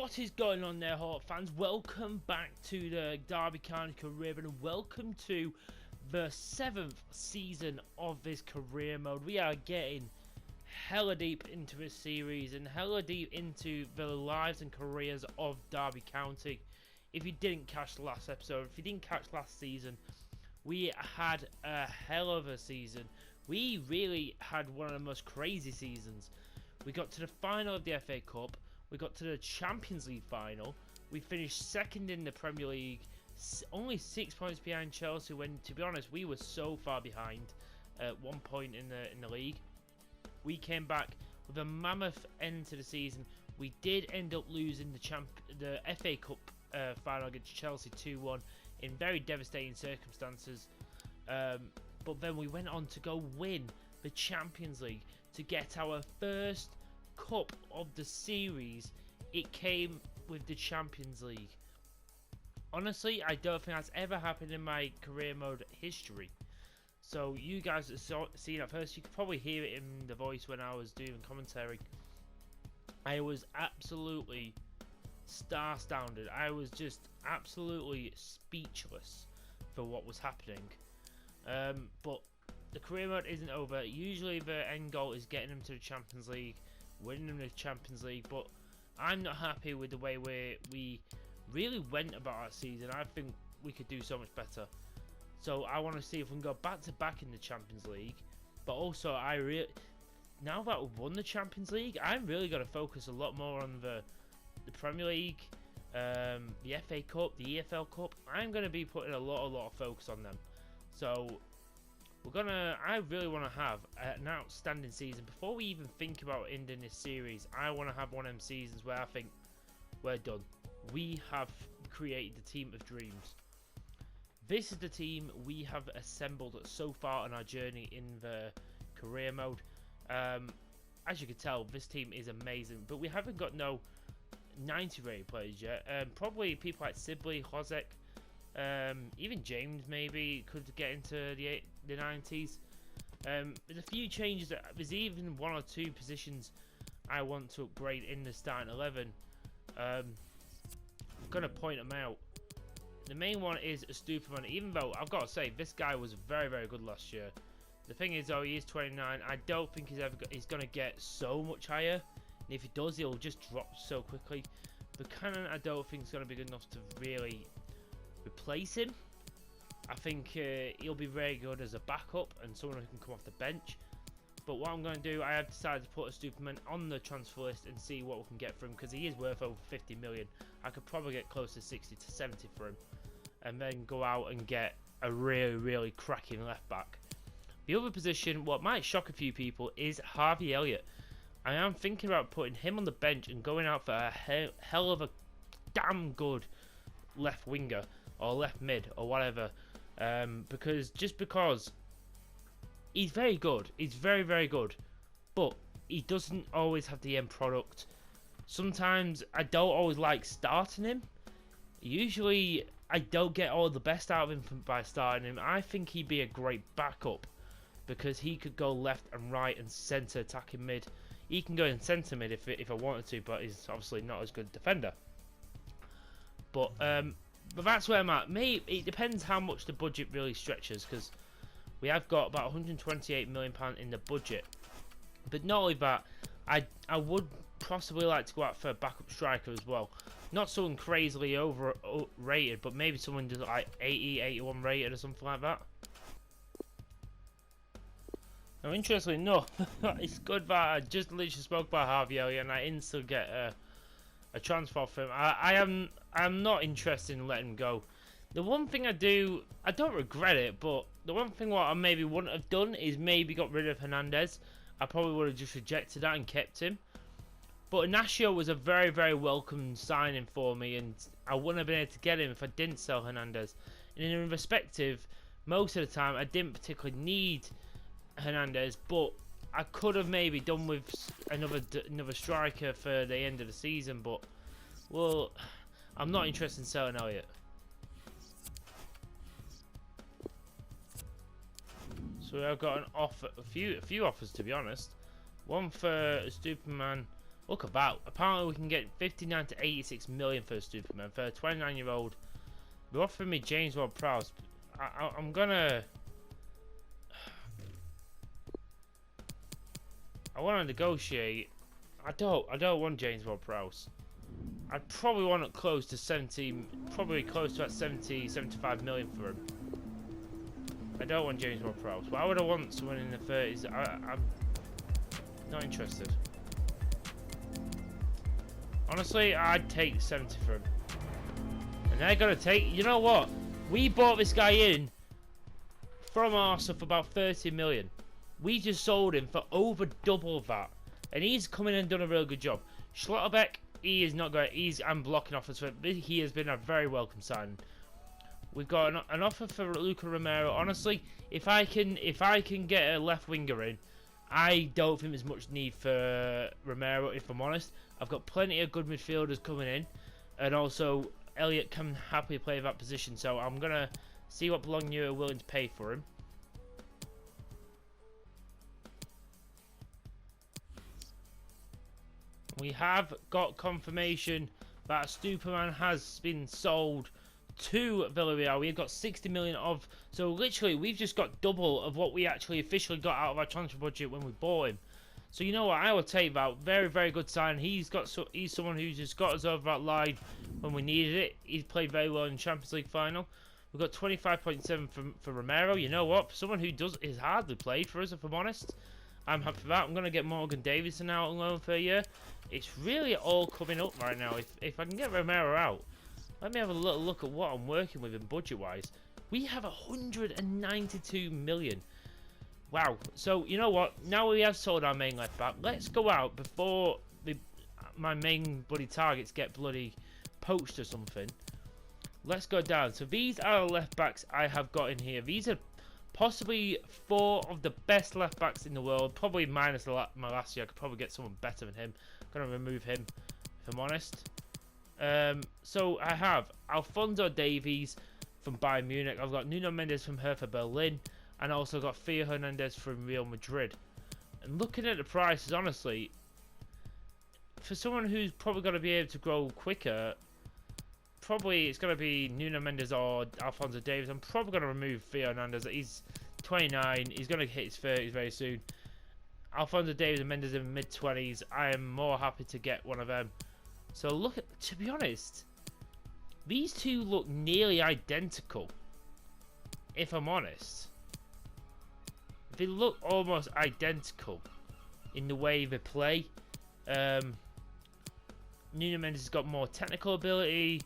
What is going on there, Hawk fans? Welcome back to the Derby County career mode, and welcome to the 7th season of this career mode. We are getting hella deep into this series and hella deep into the lives and careers of Derby County. If you didn't catch the last episode, if you didn't catch last season, we had a hell of a season. We really had one of the most crazy seasons. We got to the final of the FA Cup. We got to the Champions League final. We finished second in the Premier League, only 6 points behind Chelsea. When, to be honest, we were so far behind at one point in the league. We came back with a mammoth end to the season. We did end up losing the FA Cup final against Chelsea 2-1 in very devastating circumstances. But then we went on to go win the Champions League to get our first cup of the series. It came with the Champions League. Honestly, I don't think that's ever happened in my career mode history. So you guys that seen it first, you could probably hear it in the voice when I was doing commentary. I was absolutely star-stunned. I was just absolutely speechless for what was happening. But the career mode isn't over. Usually the end goal is getting them to the Champions League, winning them the Champions League, but I'm not happy with the way we really went about our season. I think we could do so much better. So I want to see if we can go back to back in the Champions League. But also, now that we've won the Champions League, I'm really going to focus a lot more on the Premier League, the FA Cup, the EFL Cup. I'm going to be putting a lot of focus on them. So I really want to have an outstanding season. Before we even think about ending this series, I want to have one of them seasons where I think we're done. We have created the team of dreams. This is the team we have assembled so far on our journey in the career mode. As you can tell, this team is amazing, but we haven't got no 90 rated players yet. Probably people like Sibley, Hozek, even James maybe could get into the 90s. There's a few changes. There's even one or two positions I want to upgrade in the starting 11. I'm gonna point them out. The main one is a Stuperman. Even though I've got to say this guy was very good last year. The thing is though, he is 29. I don't think he's gonna get so much higher. And if he does, he'll just drop so quickly. Buchanan, I don't think is gonna be good enough to really replace him. I think he'll be very good as a backup and someone who can come off the bench. But what I'm going to do, I have decided to put a Stuperman on the transfer list and see what we can get for him, because he is worth over 50 million. I could probably get close to 60 to 70 for him, and then go out and get a really cracking left back. The other position, what might shock a few people, is Harvey Elliott. I am thinking about putting him on the bench and going out for a hell of a damn good left winger or left mid or whatever, because he's very good. He's very good, but he doesn't always have the end product. Sometimes I don't always like starting him. Usually I don't get all the best out of him by starting him. I think he'd be a great backup because he could go left and right and centre attacking mid. He can go in centre mid if I wanted to, but he's obviously not as good a defender. But that's where I'm at. Maybe it depends how much the budget really stretches, because we have got about £128 million in the budget. But not only that, I would possibly like to go out for a backup striker as well. Not someone crazily overrated, but maybe someone just like 80, 81 rated or something like that. Now, interestingly enough, it's good that I just literally spoke about Harvey Elliott and I instantly get a transfer for him. I'm not interested in letting him go. The one thing I don't regret it, but the one thing what I maybe wouldn't have done is maybe got rid of Hernandez. I probably would have just rejected that and kept him. But Inacio was a very welcome signing for me, and I wouldn't have been able to get him if I didn't sell Hernandez. And in respective, most of the time I didn't particularly need Hernandez, but I could have maybe done with another striker for the end of the season. But well, I'm not interested in selling Elliott. So I've got an offer, a few offers to be honest. One for Stuperman, Look at that. Apparently we can get 59 to 86 million for a Superman. For a 29-year-old, they're offering me James Ward-Prowse. I'm gonna... I want to negotiate. I don't want James Ward-Prowse. I'd probably want it close to 70, probably close to that 70, 75 million for him. I don't want James Ward-Prowse. Why would I want someone in the 30s? I'm not interested. Honestly, I'd take 70 for him. And they're gonna take. You know what? We bought this guy in from Arsenal for about 30 million. We just sold him for over double that, and he's come in and done a real good job. Schlotterbeck, he is not going. I'm blocking offers for him. He has been a very welcome signing. We've got an offer for Luca Romero. Honestly, if I can get a left winger in, I don't think there's much need for Romero. If I'm honest, I've got plenty of good midfielders coming in, and also Elliott can happily play that position. So I'm gonna see what Bologna are willing to pay for him. We have got confirmation that Superman has been sold to Villarreal. We've got 60 million of, so literally we've just got double of what we actually officially got out of our transfer budget when we bought him. So you know what, I will take that. Very, very good sign. He's someone who's just got us over that line when we needed it. He's played very well in the Champions League final. We've got 25.7 for Romero. You know what, someone who is hardly played for us, if I'm honest. I'm happy for that. I'm going to get Morgan Davidson out on loan for a year. It's really all coming up right now. If I can get Romero out, let me have a little look at what I'm working with in budget-wise. We have 192 million. Wow. So, you know what? Now we have sold our main left-back. Let's go out before my main bloody targets get bloody poached or something. Let's go down. So these are the left-backs I have got in here. These are possibly 4 of the best left-backs in the world. Probably minus my last year. I could probably get someone better than him. I'm going to remove him, if I'm honest. So I have Alphonso Davies from Bayern Munich. I've got Nuno Mendes from Hertha Berlin. And also got Theo Hernandez from Real Madrid. And looking at the prices, honestly, for someone who's probably going to be able to grow quicker, probably it's going to be Nuno Mendes or Alphonso Davies. I'm probably going to remove Theo Hernandez. He's 29. He's going to hit his 30s very soon. Alphonso Davies and Mendes in mid-20s. I am more happy to get one of them. So look at, to be honest, these two look nearly identical. If I'm honest, they look almost identical in the way they play. Nuno Mendes has got more technical ability.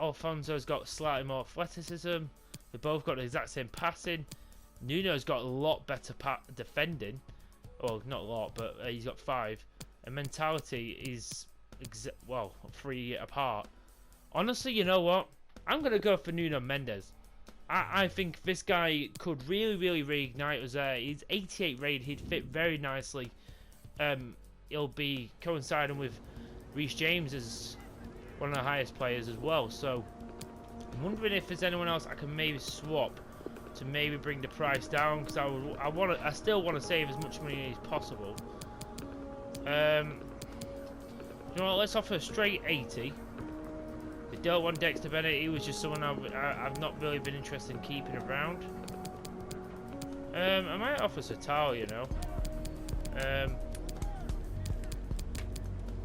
Alfonso's got slightly more athleticism. They both got the exact same passing. Nuno's got a lot better defending. Well, not a lot, but he's got 5. And mentality is, well, 3 apart. Honestly, you know what? I'm going to go for Nuno Mendes. I think this guy could really reignite us there. He's 88 rated. He'd fit very nicely. He'll be coinciding with Reece James as one of the highest players as well. So I'm wondering if there's anyone else I can maybe swap to maybe bring the price down, because I still want to save as much money as possible. You know what? Let's offer a straight 80. We don't want Dexter Bennett. He was just someone I've not really been interested in keeping around. I might offer Satao, you know.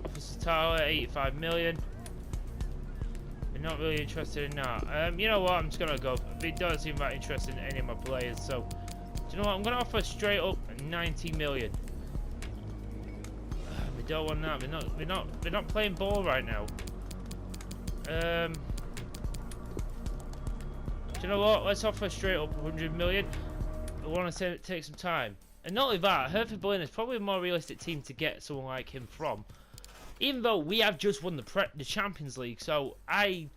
Offer Satao at 85 million. We're not really interested in that. You know what? I'm just going to go. It doesn't seem that interested in any of my players. So, do you know what? I'm going to offer straight up 90 million. We don't want that. They're not playing ball right now. Do you know what? Let's offer straight up 100 million. I want to take some time. And not only that, Hertha Berlin is probably a more realistic team to get someone like him from. Even though we have just won the Champions League, so I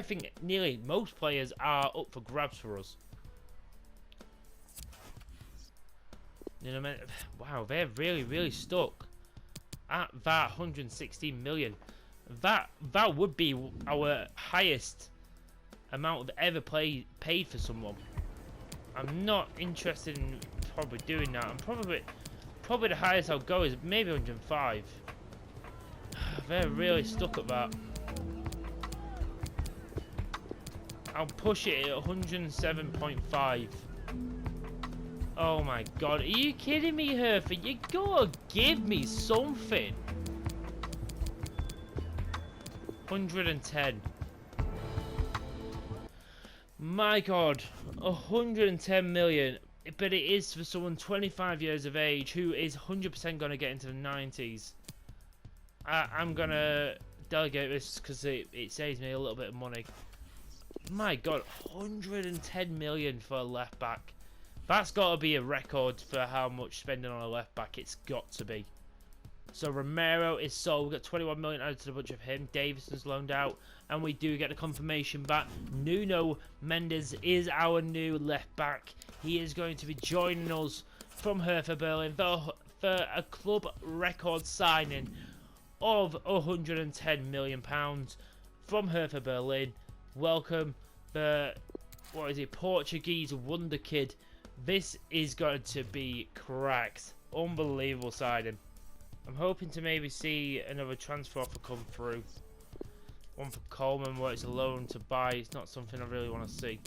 think nearly most players are up for grabs for us. You know, man, wow, they're really stuck at that 116 million. That would be our highest amount of ever paid for someone. I'm not interested in probably doing that. I'm probably the highest I'll go is maybe 105. They're really stuck at that. I'll push it at 107.5. Oh my god, are you kidding me, Hertha? You gotta give me something. 110. My god, 110 million. But it is for someone 25 years of age who is 100% going to get into the 90s. I'm going to delegate this because it saves me a little bit of money. My god, 110 million for a left back. That's got to be a record for how much spending on a left back. It's got to be. So Romero is sold. We've got 21 million added to the budget of him. Davison's loaned out. And we do get the confirmation back. Nuno Mendes is our new left back. He is going to be joining us from Hertha Berlin for a club record signing of £110 million from Hertha Berlin. Welcome the, Portuguese wonder kid. This is going to be cracked. Unbelievable signing. I'm hoping to maybe see another transfer offer come through. One for Coleman where it's a loan to buy. It's not something I really want to see.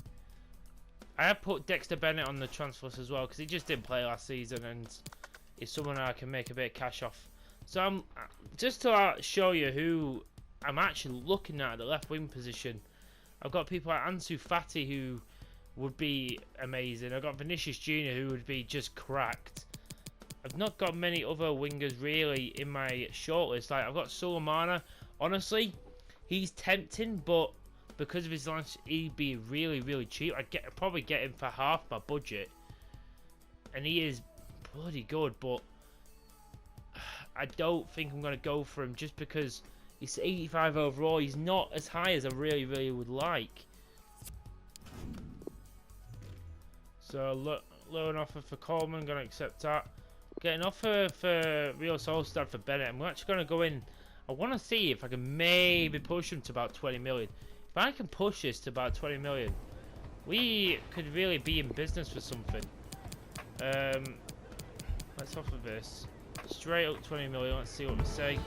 I have put Dexter Bennett on the transfer list as well because he just didn't play last season and is someone I can make a bit of cash off. So I'm just to show you who I'm actually looking at the left wing position. I've got people like Ansu Fati who would be amazing. I've got Vinicius Jr. who would be just cracked. I've not got many other wingers really in my shortlist. Like I've got Sulemana. Honestly, he's tempting, but because of his launch, he'd be really, really cheap. I'd probably get him for half my budget, and he is bloody good. But I don't think I'm going to go for him just because he's 85 overall. He's not as high as I really, really would like. So loan offer for Coleman, going to accept that. Get an offer for Real Solstad for Bennett. I'm actually going to go in. I want to see if I can maybe push him to about 20 million. If I can push this to about 20 million, we could really be in business for something. Let's offer this. Straight up 20 million. Let's see what we say.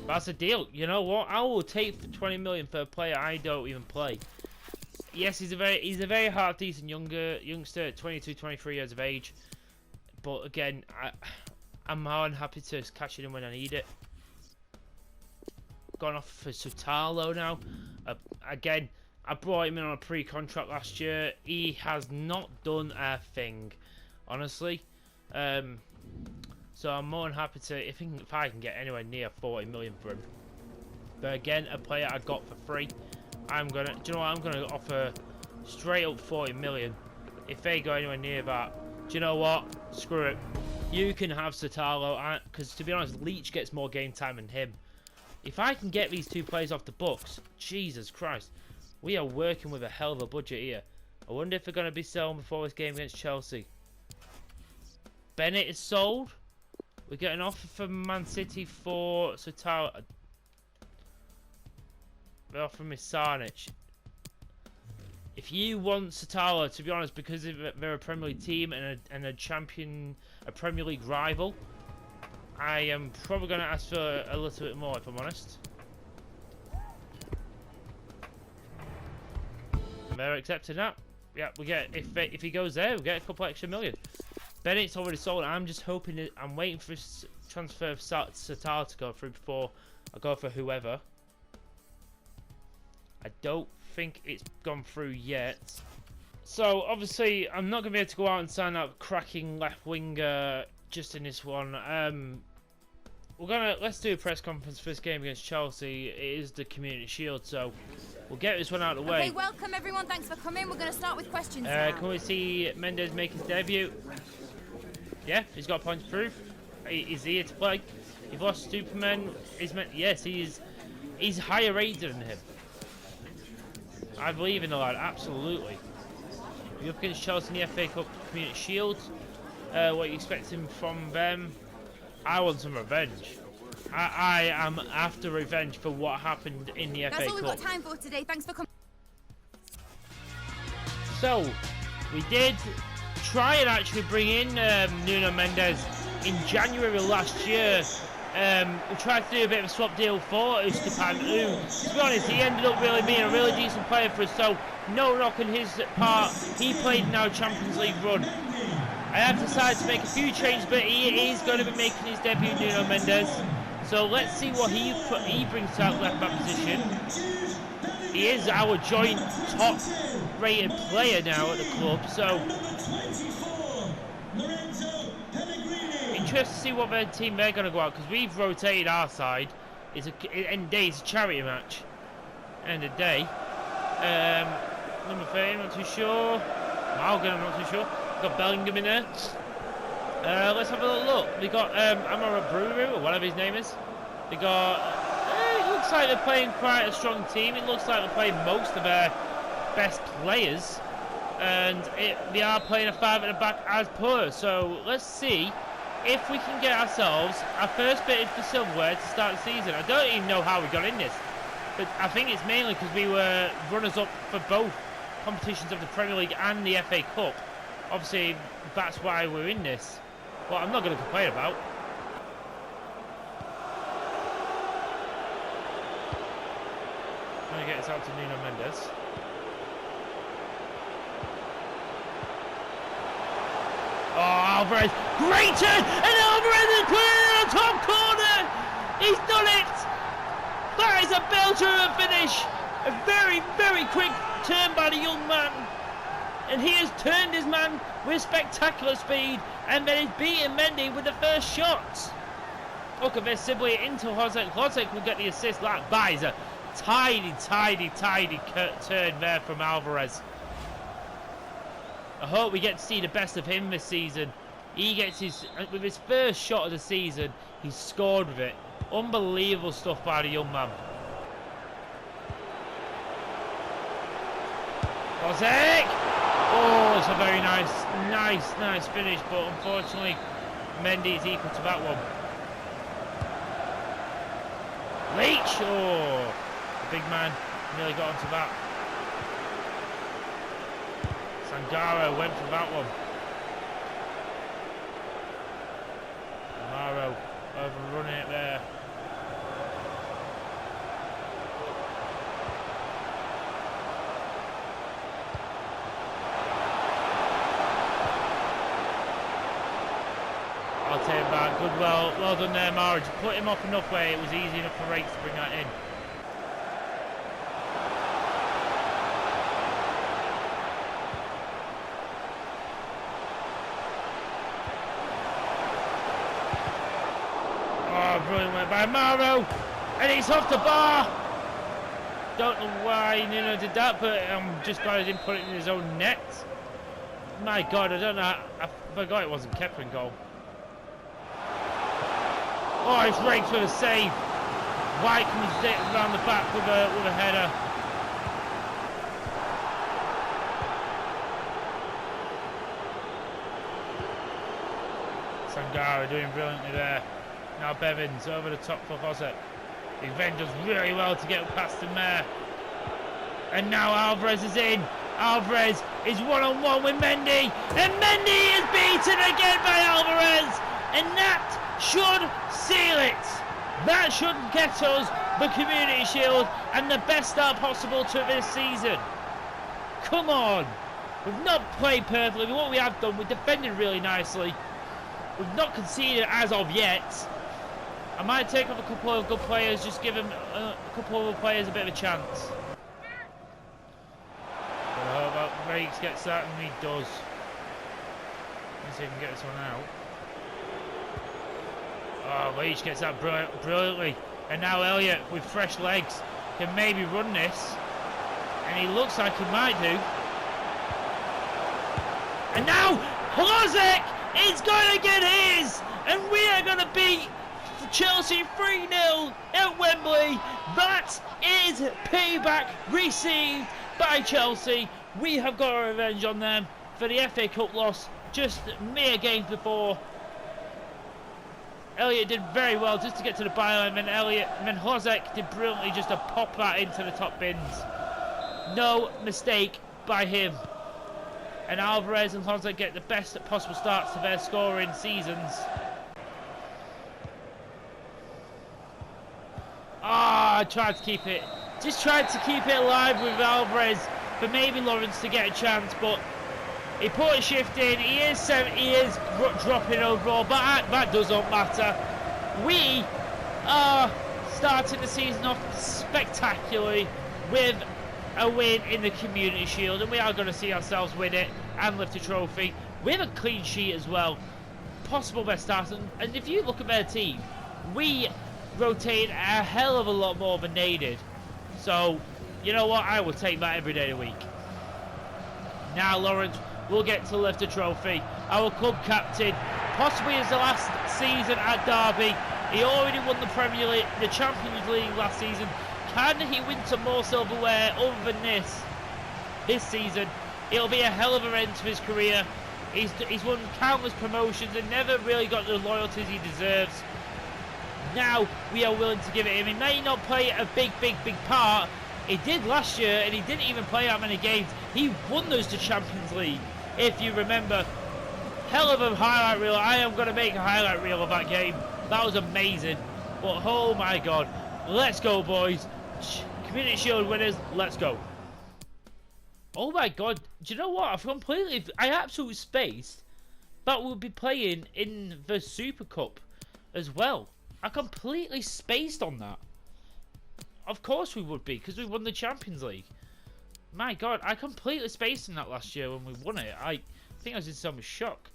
That's a deal. You know what? I will take 20 million for a player I don't even play. Yes, he's a very hard, decent youngster, 22, 23 years of age. But again, I'm more than happy to cash it in when I need it. Gone off for Sutalo now. Again, I brought him in on a pre-contract last year. He has not done a thing, honestly. So I'm more than happy to, if I can get anywhere near 40 million for him. But again, a player I got for free. Do you know what? I'm gonna offer straight up 40 million. If they go anywhere near that, do you know what? Screw it. You can have Sutalo, because to be honest, Leach gets more game time than him. If I can get these two players off the books, Jesus Christ, we are working with a hell of a budget here. I wonder if they're going to be selling before this game against Chelsea. Bennett is sold. We get an offer from Man City for Sutalo. They're offering me Sarnich. If you want Sutalo, to be honest, because they're a Premier League team and a Premier League rival, I am probably going to ask for a little bit more, if I'm honest. They're accepting that. Yeah, we get if he goes there, we get a couple extra million. Bennett's already sold. I'm just hoping I'm waiting for this transfer of Sutalo to go through before I go for whoever. I don't think it's gone through yet. So obviously I'm not going to be able to go out and sign up cracking left winger just in this one. Let's do a press conference for this game against Chelsea. It is the Community Shield, so we'll get this one out of the way. Okay, welcome everyone. Thanks for coming. We're going to start with questions now. Can we see Mendes make his debut? Yeah, he's got points to prove. He's here to play. You've lost Superman. Yes, he's higher rated than him. I believe in the lad, absolutely. You're up against Chelsea in the FA Cup Community Shield. What are you expecting from them? I want some revenge. I am after revenge for what happened in the FA Cup. That's all we've got time for today. Thanks for coming. So, we did try and actually bring in Nuno Mendes in January last year, we tried to do a bit of a swap deal for Ustapan, who, to be honest, he ended up really being a really decent player for us, so no knock on his part. He played in our Champions League run. I have decided to make a few changes, but he is going to be making his debut, Nuno Mendes. So let's see what he brings to that left back position. He is our joint top-rated player now at the club, so interested to see what their team they're going to go out, because we've rotated our side. End of the day, it's a charity match. End of the day. Number 30, I'm not too sure. Malgan, I'm not too sure. Got Bellingham in there. Let's have a little look. We got Amara Brewery, or whatever his name is. They got. It looks like they're playing quite a strong team. It looks like they're playing most of their best players, and they are playing a 5 at the back as per. So let's see if we can get ourselves our first bit of the silverware to start the season. I don't even know how we got in this, but I think it's mainly because we were runners-up for both competitions of the Premier League and the FA Cup. Obviously, that's why we're in this. Well, I'm not going to complain about. Trying to get this out to Nuno Mendes. Oh, Alvarez. Great turn! And Alvarez is put it in the top corner! He's done it! That is a belter of a finish! A very, very quick turn by the young man. And he has turned his man with spectacular speed, and then he's beaten Mendy with the first shot. Look at this, Sibley into Hozek. Hozek will get the assist. That is a tidy turn there from Alvarez. I hope we get to see the best of him this season. He gets with his first shot of the season, he's scored with it. Unbelievable stuff by the young man. Hozek! Oh, it's a very nice finish, but unfortunately, Mendy is equal to that one. Leach! Oh, the big man nearly got onto that. Sangaro went for that one. Amaro overrunning it there. I'll take it back. Good, well done there, Mara. Just put him off enough where it was easy enough for Rakes to bring that in. Oh, brilliant work by Maro. And it's off the bar. Don't know why Nuno did that, but I'm just glad he didn't put it in his own net. My God, I don't know. I forgot it wasn't Kepa in goal. Oh, it's Rakes with a save. White comes around the back with a header. Sangara doing brilliantly there. Now Bevins over the top for Hozek. He then does really well to get past him there. And now Alvarez is in. Alvarez is one-on-one with Mendy. And Mendy is beaten again by Alvarez. And that should seal it. That should get us the Community Shield and the best start possible to this season. Come on. We've not played perfectly, but what we have done, we've defended really nicely. We've not conceded as of yet. I might take off a couple of good players, just give them a couple of players a bit of a chance. But I hope that Rakes gets that, and he does. Let's see if we can get this one out. Oh, Leach gets that brilliantly. And now Elliott, with fresh legs, can maybe run this. And he looks like he might do. And now, Hozek is going to get his! And we are going to beat Chelsea 3-0 at Wembley. That is payback received by Chelsea. We have got our revenge on them for the FA Cup loss just mere games before. Elliott did very well just to get to the byline, and then Hozek did brilliantly just to pop that into the top bins. No mistake by him. And Alvarez and Hozek get the best possible starts to their scoring seasons. I tried to keep it, just tried to keep it alive with Alvarez for maybe Lawrence to get a chance, but he put a shift in. He is dropping overall, but that doesn't matter. We are starting the season off spectacularly with a win in the Community Shield, and we are going to see ourselves win it and lift a trophy with a clean sheet as well. Possible best start, and if you look at their team, we rotate a hell of a lot more than they did. So, you know what? I will take that every day of the week. Now, Lawrence will get to lift a trophy. Our club captain, possibly as the last season at Derby. He already won the Premier League, the Champions League last season. Can he win some more silverware other than this season? It'll be a hell of a end to his career. He's won countless promotions and never really got the loyalties he deserves. Now we are willing to give it him. He may not play a big part. He did last year, and he didn't even play that many games. He won us the Champions League, if you remember. Hell of a highlight reel. I am going to make a highlight reel of that game. That was amazing. But oh my God, let's go, boys. Community Shield winners, let's go. Oh my God, do you know what? I absolutely spaced that we'll be playing in the Super Cup as well. I completely spaced on that. Of course we would be, because we won the Champions League. My God, I completely spaced on that last year when we won it. I think I was in so much shock.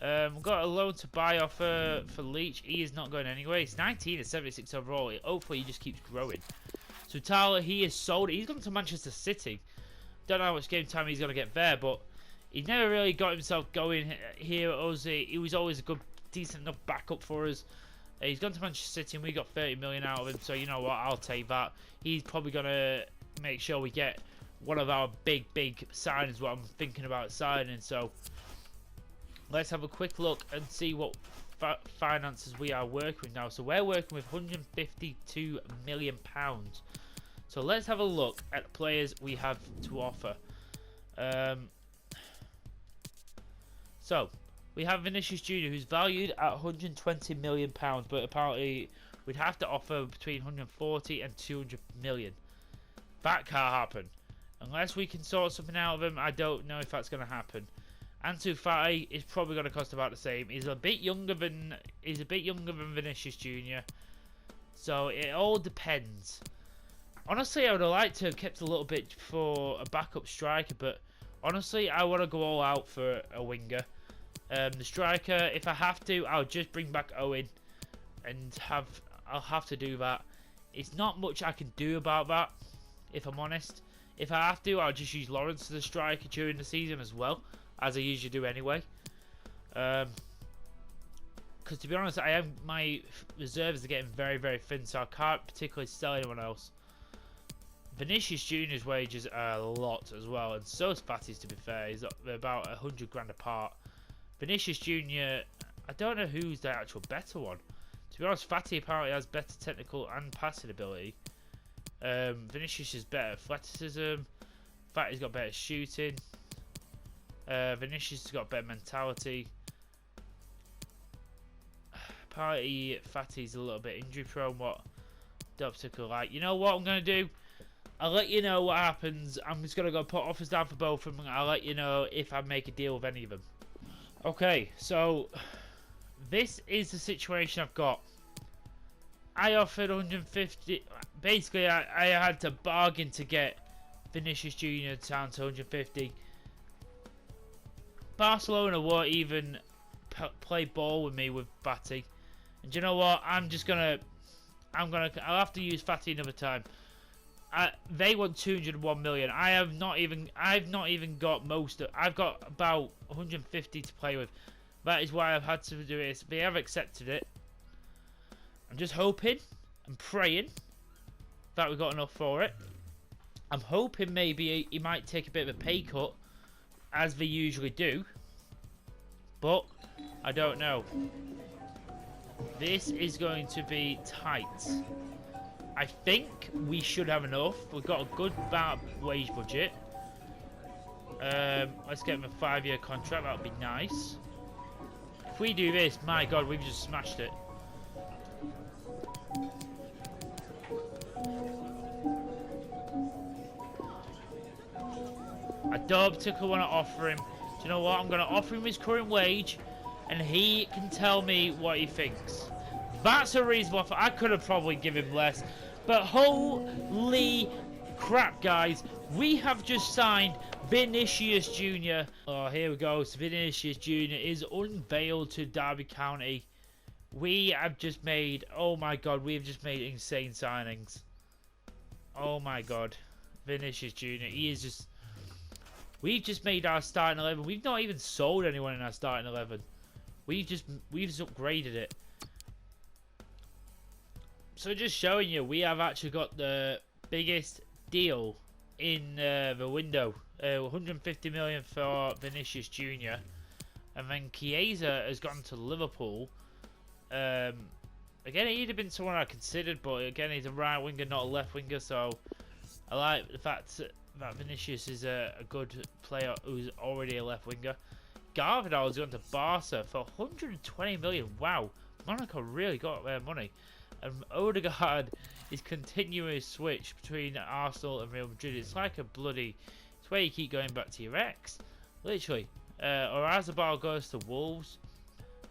We've got a loan to buy offer for Leach. He is not going anywhere. He's 19 at 76 overall. Hopefully he just keeps growing. So Tyler, he is sold. He's gone to Manchester City. Don't know how much game time he's going to get there, but he never really got himself going here at us. He was always a good, decent enough backup for us. He's gone to Manchester City and we got 30 million out of him, so you know what, I'll take that. He's probably going to make sure we get one of our big signings, what I'm thinking about signing. So let's have a quick look and see what finances we are working with now. So we're working with £152 million. So let's have a look at the players we have to offer. So we have Vinicius Jr., who's valued at £120 million, but apparently we'd have to offer between 140 and 200 million. That can't happen unless we can sort something out of him. I don't know if that's going to happen. Ansu Fati is probably going to cost about the same. He's a bit younger than Vinicius Jr. So it all depends. Honestly, I would have liked to have kept a little bit for a backup striker, but honestly, I want to go all out for a winger. The striker, if I have to, I'll just bring back Owen, and I'll have to do that. It's not much I can do about that, if I'm honest. If I have to, I'll just use Lawrence as a striker during the season as well, as I usually do anyway. Because to be honest, my reserves are getting very thin, so I can't particularly sell anyone else. Vinicius Jr.'s wages are a lot as well, and so is Fati's, to be fair. They're about 100 grand apart. Vinicius Jr., I don't know who's the actual better one. To be honest, Fati apparently has better technical and passing ability. Vinicius is better athleticism. Fati's got better shooting. Vinicius has got better mentality. Apparently, Fati's a little bit injury prone, what don't particularly like. You know what I'm going to do? I'll let you know what happens. I'm just going to go put offers down for both of them. I'll let you know if I make a deal with any of them. Okay, so this is the situation I've got. I offered 150. Basically, I had to bargain to get Vinicius Jr. down to 150. Barcelona won't even play ball with me with Fati. And do you know what? I'll have to use Fati another time. They want 201 million. I've not even got most of. I've got about 150 to play with. That is why I've had to do this. They have accepted it. I'm just hoping and praying that we got enough for it. I'm hoping maybe he might take a bit of a pay cut, as they usually do. But I don't know. This is going to be tight. I think we should have enough. We've got a good wage budget. Let's get him a 5-year contract. That would be nice. If we do this, my God, we've just smashed it. don't particularly want to offer him. Do you know what? I'm going to offer him his current wage, and he can tell me what he thinks. That's a reasonable offer. I could have probably given him less, but holy crap, guys. We have just signed Vinicius Jr. Oh, here we go. So Vinicius Jr. is unveiled to Derby County. We have just made, oh my god, we have just made insane signings. Oh my god. Vinicius Jr. He is just... We've just made our starting 11. We've not even sold anyone in our starting 11. We've just upgraded it. So just showing you, we have actually got the biggest deal in the window. 150 million for Vinicius Jr. And then Chiesa has gone to Liverpool. Again, he'd have been someone I considered, but again, he's a right winger, not a left winger. So I like the fact that Vinicius is a good player who's already a left winger. Garvidal has gone to Barca for 120 million. Wow, Monaco really got their money. And Odegaard is continuing his switch between Arsenal and Real Madrid. It's like a bloody... It's where you keep going back to your ex. Literally. Oyarzabal goes to Wolves.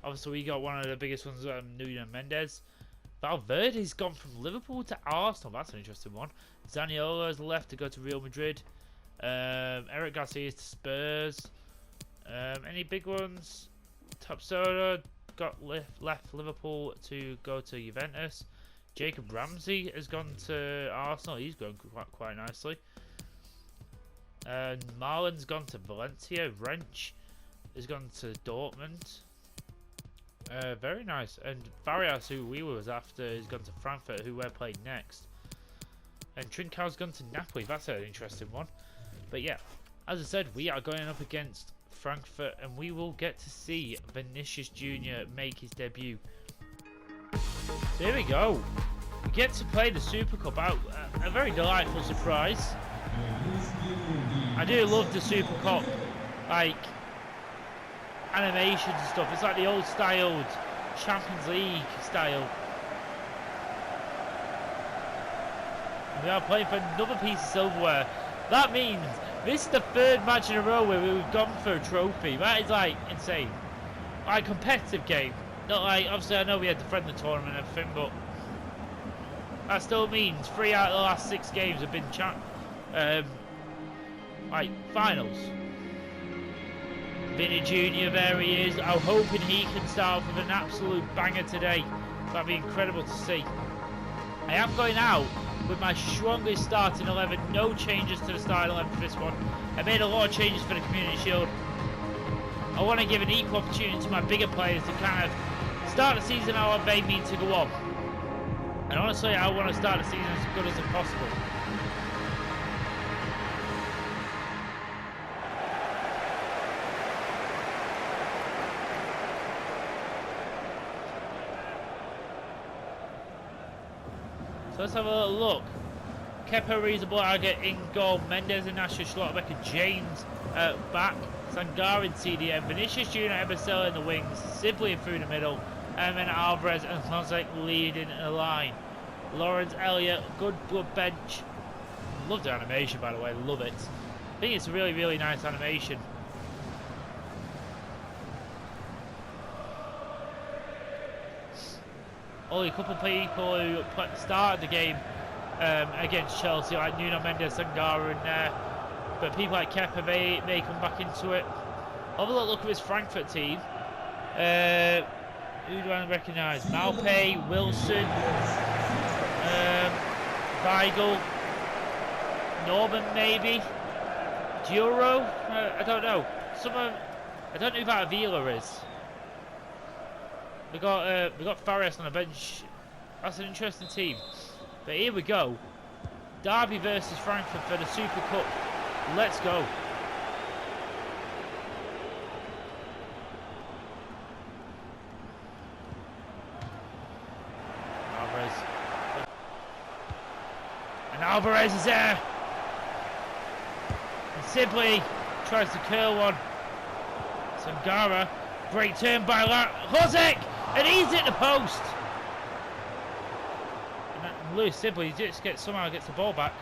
Obviously, we got one of the biggest ones, Nuno Mendes. Valverde's gone from Liverpool to Arsenal. That's an interesting one. Zaniolo has left to go to Real Madrid. Eric Garcia to Spurs. Any big ones? Tapsoba got left Liverpool to go to Juventus. Jacob Ramsey has gone to Arsenal. He's going quite nicely. Marlon's gone to Valencia. Wrench has gone to Dortmund. Very nice. And Farias, who we was after, has gone to Frankfurt, who we're playing next. And Trincão's gone to Napoli. That's an interesting one. But yeah, as I said, we are going up against Frankfurt, and we will get to see Vinicius Jr. make his debut. So here we go. We get to play the Super Cup out. A very delightful surprise. I do love the Super Cup, like animations and stuff. It's like the old styled Champions League style. We are playing for another piece of silverware. That means this is the third match in a row where we've gone for a trophy. That is like insane. Like competitive game. Not like, obviously I know we had the friendly tournament and everything, but that still means 3 out of the last 6 games have been like finals. Vinny Jr. there he is. I'm hoping he can start off with an absolute banger today. That'd be incredible to see. I am going out with my strongest starting 11. No changes to the starting 11 for this one. I made a lot of changes for the Community Shield. I want to give an equal opportunity to my bigger players to kind of start the season how they need to go on. And honestly, I want to start the season as good as possible. So let's have a little look. Kepa Arrizabalaga in goal. Mendes and Asher Schlotterbeck and James back. Sangare in CDM. Vinicius Jr. Ebicella in the wings. Sibley through the middle. And then Alvarez and Fonseca leading the line. Lawrence Elliott, good bench. Love the animation, by the way. Love it. I think it's a really, really nice animation. Only a couple of people who started the game against Chelsea, like Nuno Mendes, Sangare in there. But people like Kepa may come back into it. Have a little look at this Frankfurt team. Who do I recognise? Malpe, Wilson, Weigl, Norman maybe, Duro. I don't know. I don't know who that Avila is. We got Farias on the bench. That's an interesting team. But here we go. Derby versus Frankfurt for the Super Cup. Let's go. Alvarez. And Alvarez is there. And Sibley tries to curl one. Sangare. Great turn by Hozek. And he's hit the post. And Lewis Sibley just somehow gets the ball back.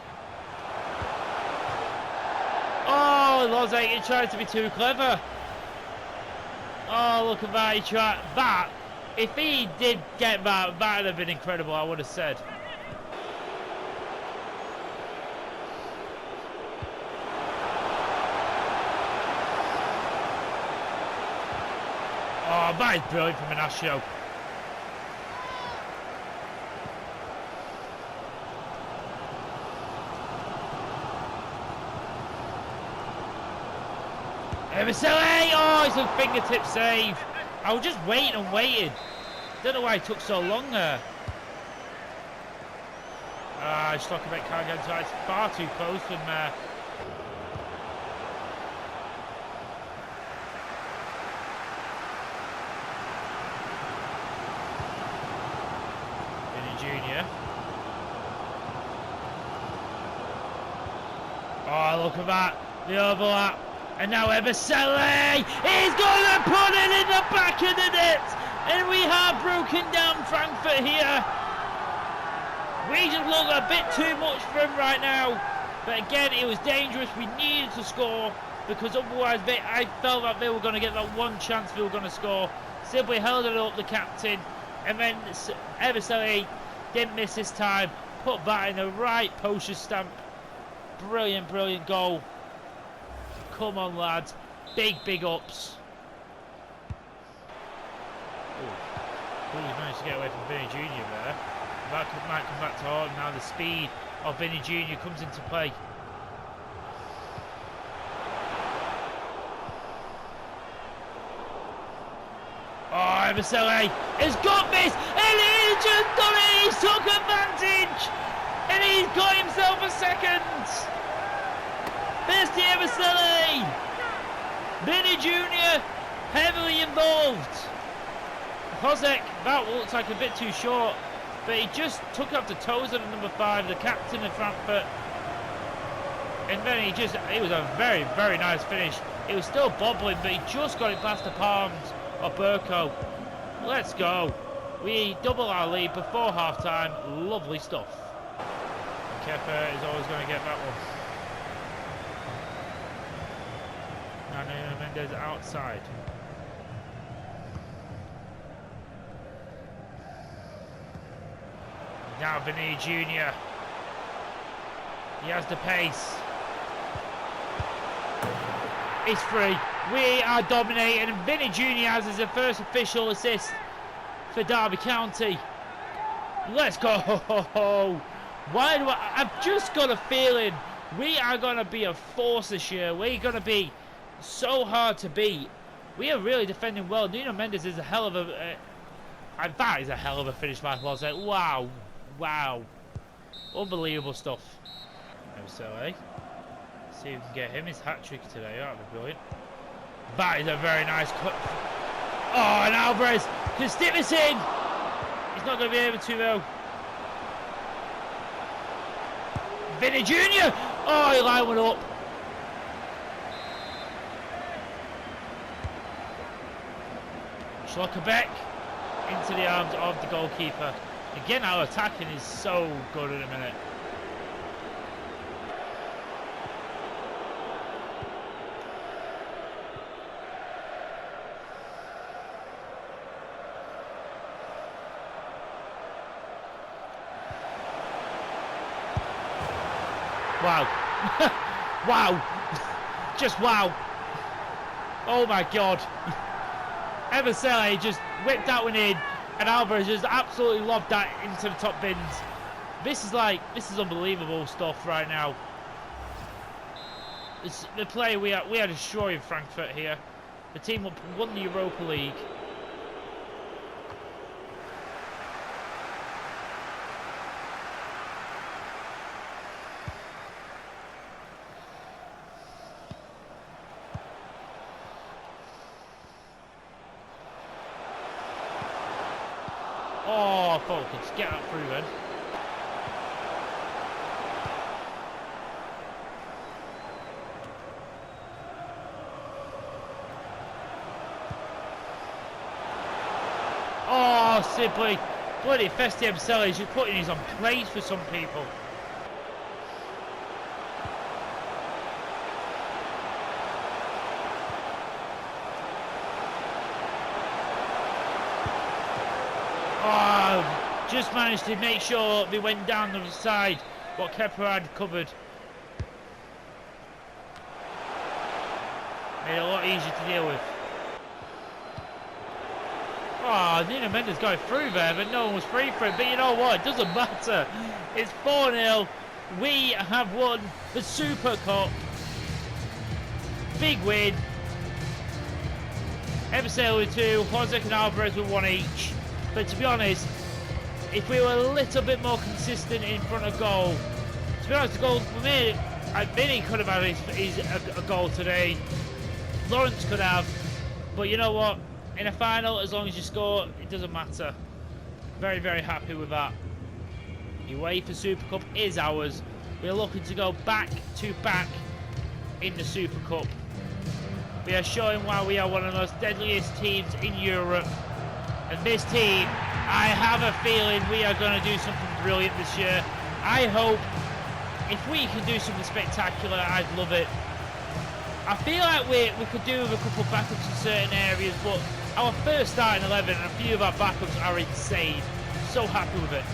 Oh, Oh, Lozek, he tried to be too clever. Oh, look at that. He tried that. If he did get that, that would have been incredible, I would have said. Oh, that is brilliant from Ignacio. Ebersele! Oh, it's a fingertip save. I was just waiting and waiting. Don't know why it took so long there. Stockabek can't get inside. It's far too close from there. Junior. Oh, look at that. The overlap. And now Ebersele. He's going to put it in the back of the net. And we have broken down Frankfurt here. We just look a bit too much for him right now. But again, it was dangerous. We needed to score. Because otherwise, I felt that they were going to get that one chance they were going to score. Simply held it up, the captain. And then Ebersele didn't miss his time, put that in the right postage stamp. Brilliant, brilliant goal. Come on, lads. Big, big ups. He's managed to get away from Vinny Jr. there. That might come back to haunt. Now the speed of Vinny Jr. comes into play. Oh, Ebersele has got this, and he's just done it. He's took advantage, and he's got himself a second. First Ebersele. Vinny Jr. heavily involved. Hozek, that looks like a bit too short, but he just took up the toes of number 5, the captain of Frankfurt. And then it was a very, very nice finish. It was still bobbling, but he just got it past the palms of Burko. Let's go. We double our lead before half-time. Lovely stuff. Kepa is always going to get that one. Now Mendes outside. Now Vinny Jr. He has the pace. It's free. We are dominating, and Vinny Jr. has his first official assist for Derby County. Let's go. Why do I've just got a feeling we are going to be a force this year. We're going to be so hard to beat. We are really defending well. Nuno Mendes is a hell of a... that is a hell of a finish by Lozek. Wow. Wow. Unbelievable stuff. Ebersele. See if we can get him his hat-trick today. That would be brilliant. That is a very nice cut. Oh, and Alvarez can stick this in. He's not going to be able to, though. Vinny Jr. Oh, he lined one up. Schlockerbeck into the arms of the goalkeeper. Again, our attacking is so good at the minute. Wow. Wow. Just wow. Oh my god. Ebersele just whipped that one in, and Alvarez just absolutely lobbed that into the top bins. This is unbelievable stuff right now. It's the play we are destroying Frankfurt here. The team won the Europa League. Oh, I thought we could get that through then. Oh, simply bloody Festi Ebersele is just putting these on plates for some people. Just managed to make sure they went down the side what Kepa had covered. Made it a lot easier to deal with. Oh, Nuno Mendes going through there, but no one was free for it. But you know what? It doesn't matter. It's 4-0. We have won the Super Cup. Big win. Ebersole with 2, Hozek and Alvarez with 1 each. But to be honest, if we were a little bit more consistent in front of goal, to be honest, the goal for me, Vinny could have had a goal today. Lawrence could have, but you know what? In a final, as long as you score, it doesn't matter. Very, very happy with that. The UEFA Super Cup is ours. We're looking to go back to back in the Super Cup. We are showing why we are one of the most deadliest teams in Europe. And this team, I have a feeling we are going to do something brilliant this year. I hope if we can do something spectacular, I'd love it. I feel like we could do with a couple of backups in certain areas, but our first starting 11 and a few of our backups are insane. So happy with it.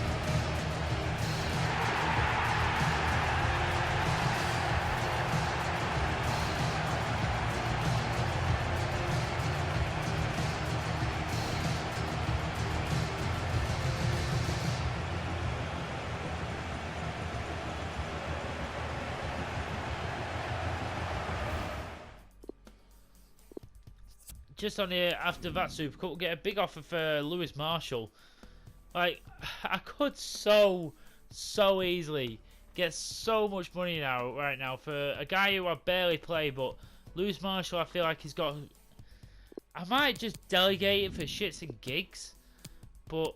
Just on here after that Super Cup, we'll get a big offer for Lewis Marshall. Like, I could so easily get so much money right now for a guy who I barely play, but Lewis Marshall, I feel like he's got. I might just delegate it for shits and gigs, but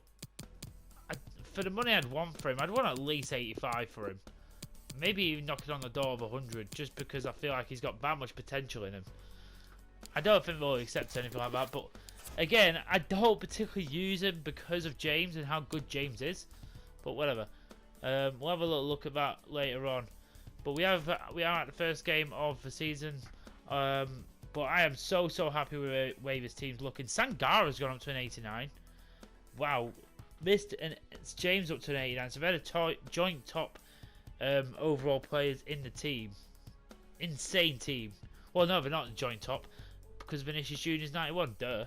for the money I'd want for him, I'd want at least 85 for him. Maybe even knocking on the door of 100, just because I feel like he's got that much potential in him. I don't think they'll accept anything like that, but again, I don't particularly use him because of James and how good James is. But whatever, we'll have a little look at that later on. But we are at the first game of the season. But I am so happy with the way this team's looking. Sangara's gone up to an 89. Wow, missed, and it's James up to an 89. So they're the joint top overall players in the team. Insane team. Well, no, they're not the joint top, because Vinicius Jr. is 91, duh.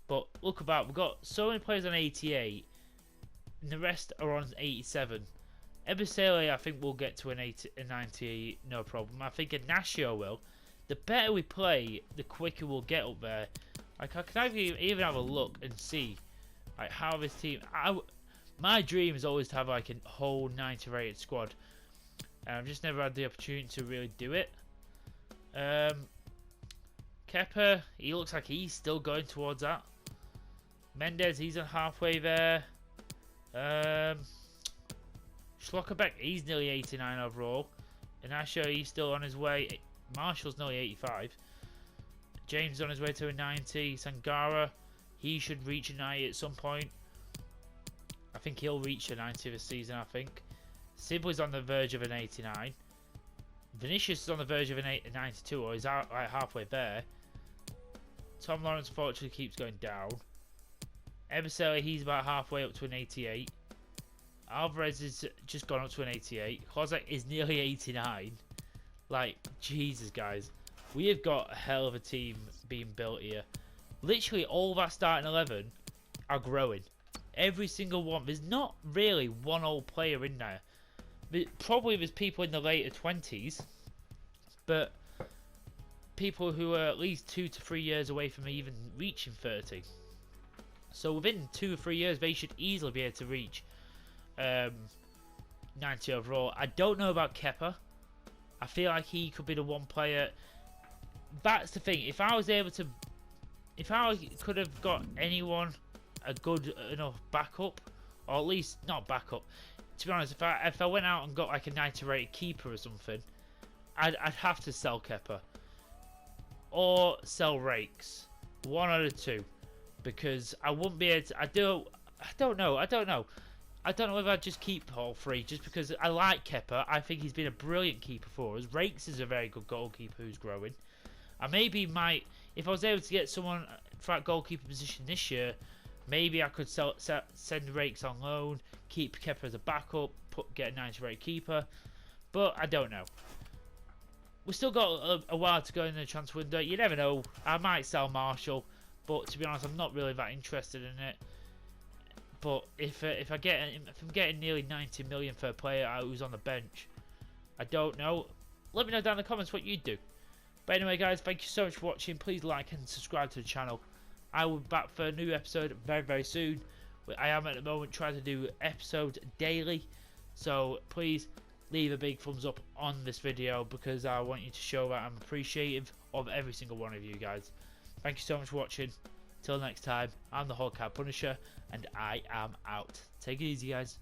But look about, we've got so many players on 88, and the rest are on 87. Ebersole, I think, will get to a 90, no problem. I think Ignacio will. The better we play, the quicker we'll get up there. Like, I can even have a look and see like how this team. My dream is always to have like a whole 90 rated squad, and I've just never had the opportunity to really do it. Kepa, he looks like he's still going towards that. Mendes, he's on halfway there. Schlockerbeck, he's nearly 89 overall. Ignacio, he's still on his way. Marshall's nearly 85. James on his way to a 90. Sangara, he should reach a 90 at some point. I think he'll reach a 90 this season, I think. Sibley's on the verge of an 89. Vinicius is on the verge of a 92, or he's out like halfway there. Tom Lawrence unfortunately keeps going down. Ebersole, he's about halfway up to an 88. Alvarez is just gone up to an 88. Hozek is nearly 89. Like, Jesus, guys. We have got a hell of a team being built here. Literally, all of our starting 11 are growing. Every single one. There's not really one old player in there. Probably there's people in the later 20s, but people who are at least 2 to 3 years away from even reaching 30. So within 2 or 3 years, they should easily be able to reach 90 overall. I don't know about Kepa. I feel like he could be the one player. That's the thing. If I could have got anyone a good enough backup, or at least not backup. To be honest, if I went out and got like a 90 rated keeper or something, I'd have to sell Kepa or sell Rakes, one out of two, because I wouldn't be able to. I don't know whether I'd just keep all three, just because I like Kepa. I think he's been a brilliant keeper for us. Rakes is a very good goalkeeper who's growing. I maybe might, if I was able to get someone for that goalkeeper position this year, Maybe I could send Rakes on loan, keep Kepa as a backup, get a 90 rate keeper, but I don't know. We've still got a while to go in the transfer window. You never know. I might sell Marshall, but to be honest, I'm not really that interested in it. But if I'm getting nearly 90 million for a player who's on the bench, I don't know. Let me know down in the comments what you'd do. But anyway, guys, thank you so much for watching. Please like and subscribe to the channel. I will be back for a new episode very, very soon. I am at the moment trying to do episodes daily, so please leave a big thumbs up on this video because I want you to show that I'm appreciative of every single one of you guys. Thank you so much for watching. Till next time, I'm the Hawkeye Punisher, and I am out. Take it easy, guys.